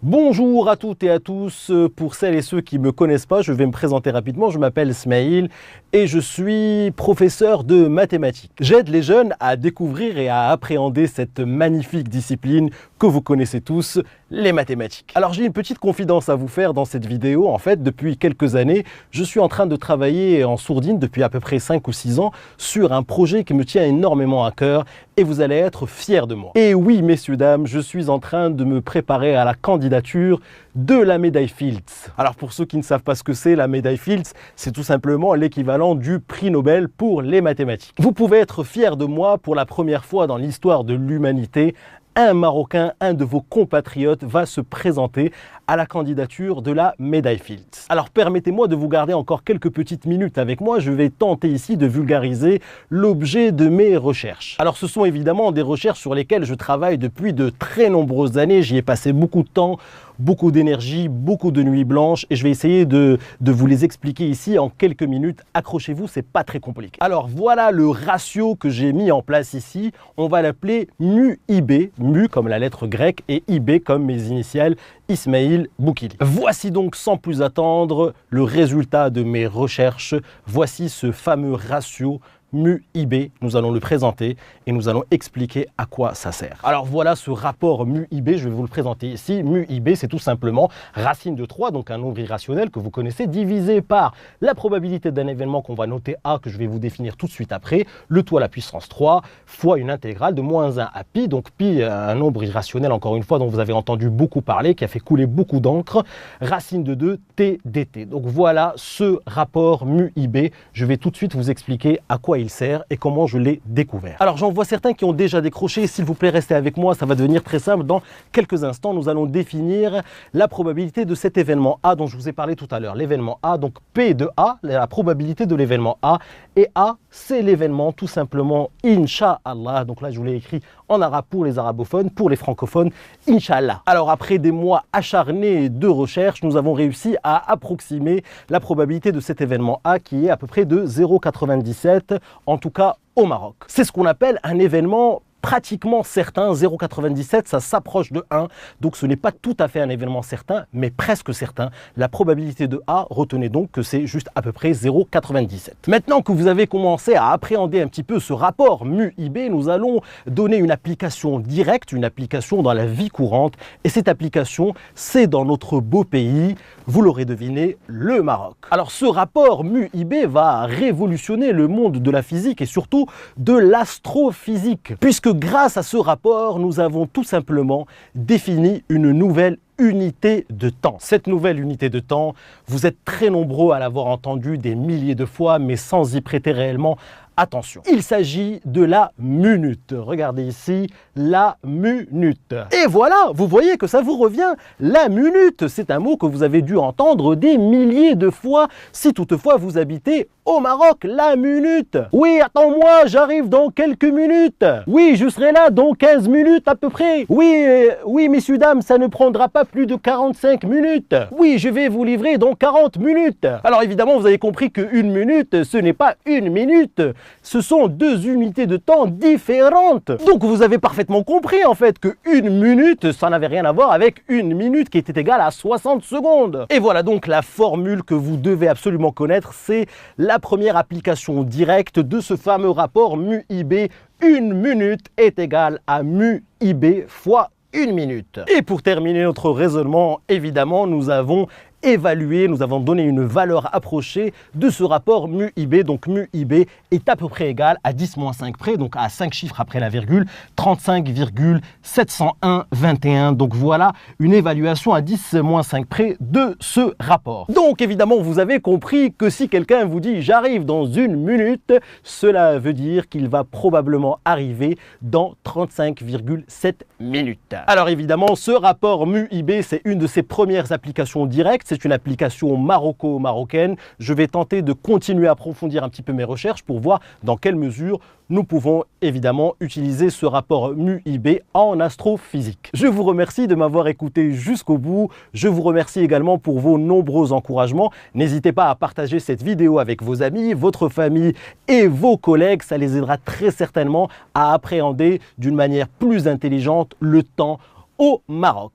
Bonjour à toutes et à tous. Pour celles et ceux qui ne me connaissent pas, je vais me présenter rapidement. Je m'appelle Smaïl et je suis professeur de mathématiques. J'aide les jeunes à découvrir et à appréhender cette magnifique discipline que vous connaissez tous, les mathématiques. Alors j'ai une petite confidence à vous faire dans cette vidéo. En fait, depuis quelques années, je suis en train de travailler en sourdine depuis à peu près 5 ou 6 ans sur un projet qui me tient énormément à cœur et vous allez être fiers de moi. Et oui, messieurs, dames, je suis en train de me préparer à la candidature de la médaille Fields. Alors pour ceux qui ne savent pas ce que c'est, la médaille Fields, c'est tout simplement l'équivalent du prix Nobel pour les mathématiques. Vous pouvez être fiers de moi, pour la première fois dans l'histoire de l'humanité, un Marocain, un de vos compatriotes va se présenter à la candidature de la médaille Fields. Alors permettez-moi de vous garder encore quelques petites minutes avec moi. Je vais tenter ici de vulgariser l'objet de mes recherches. Alors ce sont évidemment des recherches sur lesquelles je travaille depuis de très nombreuses années. J'y ai passé beaucoup de temps, beaucoup d'énergie, beaucoup de nuits blanches et je vais essayer de vous les expliquer ici en quelques minutes. Accrochez-vous, c'est pas très compliqué. Alors voilà le ratio que j'ai mis en place ici. On va l'appeler mu-IB, mu comme la lettre grecque et IB comme mes initiales, Ismail Boukili. Voici donc sans plus attendre le résultat de mes recherches. Voici ce fameux ratio mu-IB, nous allons le présenter et nous allons expliquer à quoi ça sert. Alors voilà ce rapport mu-IB, je vais vous le présenter ici. Mu-IB, c'est tout simplement racine de 3, donc un nombre irrationnel que vous connaissez, divisé par la probabilité d'un événement qu'on va noter A, que je vais vous définir tout de suite après, le tout à la puissance 3, fois une intégrale de moins 1 à pi, donc pi, un nombre irrationnel, encore une fois, dont vous avez entendu beaucoup parler, qui a fait couler beaucoup d'encre, racine de 2, t dt. Donc voilà ce rapport mu-IB, je vais tout de suite vous expliquer à quoi il sert et comment je l'ai découvert. Alors j'en vois certains qui ont déjà décroché, s'il vous plaît restez avec moi, ça va devenir très simple. Dans quelques instants, nous allons définir la probabilité de cet événement A dont je vous ai parlé tout à l'heure. L'événement A, donc P de A, la probabilité de l'événement A, et A c'est l'événement tout simplement Inch'Allah. Donc là je vous l'ai écrit en arabe pour les arabophones, pour les francophones, Inch'Allah. Alors après des mois acharnés de recherche, nous avons réussi à approximer la probabilité de cet événement A qui est à peu près de 0,97, en tout cas au Maroc. C'est ce qu'on appelle un événement pratiquement certain. 0,97, ça s'approche de 1, donc ce n'est pas tout à fait un événement certain, mais presque certain. La probabilité de A, retenez donc que c'est juste à peu près 0,97. Maintenant que vous avez commencé à appréhender un petit peu ce rapport mu-IB, nous allons donner une application directe, une application dans la vie courante, et cette application, c'est dans notre beau pays, vous l'aurez deviné, le Maroc. Alors ce rapport mu-IB va révolutionner le monde de la physique et surtout de l'astrophysique, puisque grâce à ce rapport, nous avons tout simplement défini une nouvelle unité de temps. Cette nouvelle unité de temps, vous êtes très nombreux à l'avoir entendue des milliers de fois, mais sans y prêter réellement attention. Il s'agit de la minute. Regardez ici, la minute. Et voilà, vous voyez que ça vous revient. La minute, c'est un mot que vous avez dû entendre des milliers de fois, si toutefois vous habitez au Maroc. La minute. Oui, attends-moi, j'arrive dans quelques minutes. Oui, je serai là dans 15 minutes à peu près. Oui, messieurs, dames, ça ne prendra pas plus de 45 minutes. Oui, je vais vous livrer dans 40 minutes. Alors évidemment, vous avez compris qu'une minute, ce n'est pas une minute. Ce sont deux unités de temps différentes. Donc vous avez parfaitement compris en fait que une minute, ça n'avait rien à voir avec une minute qui était égale à 60 secondes. Et voilà donc la formule que vous devez absolument connaître, c'est la première application directe de ce fameux rapport mu-IB. Une minute est égale à mu-IB fois une minute. Et pour terminer notre raisonnement, évidemment, nous avons évalué, nous avons donné une valeur approchée de ce rapport mu-IB. Donc mu-IB est à peu près égal à 10-5 près, donc à 5 chiffres après la virgule, 35,701,21. Donc voilà une évaluation à 10-5 près de ce rapport. Donc évidemment, vous avez compris que si quelqu'un vous dit « j'arrive dans une minute », cela veut dire qu'il va probablement arriver dans 35,7 minutes. Alors évidemment, ce rapport mu-IB, c'est une de ses premières applications directes. C'est une application maroco-marocaine. Je vais tenter de continuer à approfondir un petit peu mes recherches pour voir dans quelle mesure nous pouvons évidemment utiliser ce rapport mu-IB en astrophysique. Je vous remercie de m'avoir écouté jusqu'au bout. Je vous remercie également pour vos nombreux encouragements. N'hésitez pas à partager cette vidéo avec vos amis, votre famille et vos collègues. Ça les aidera très certainement à appréhender d'une manière plus intelligente le temps au Maroc.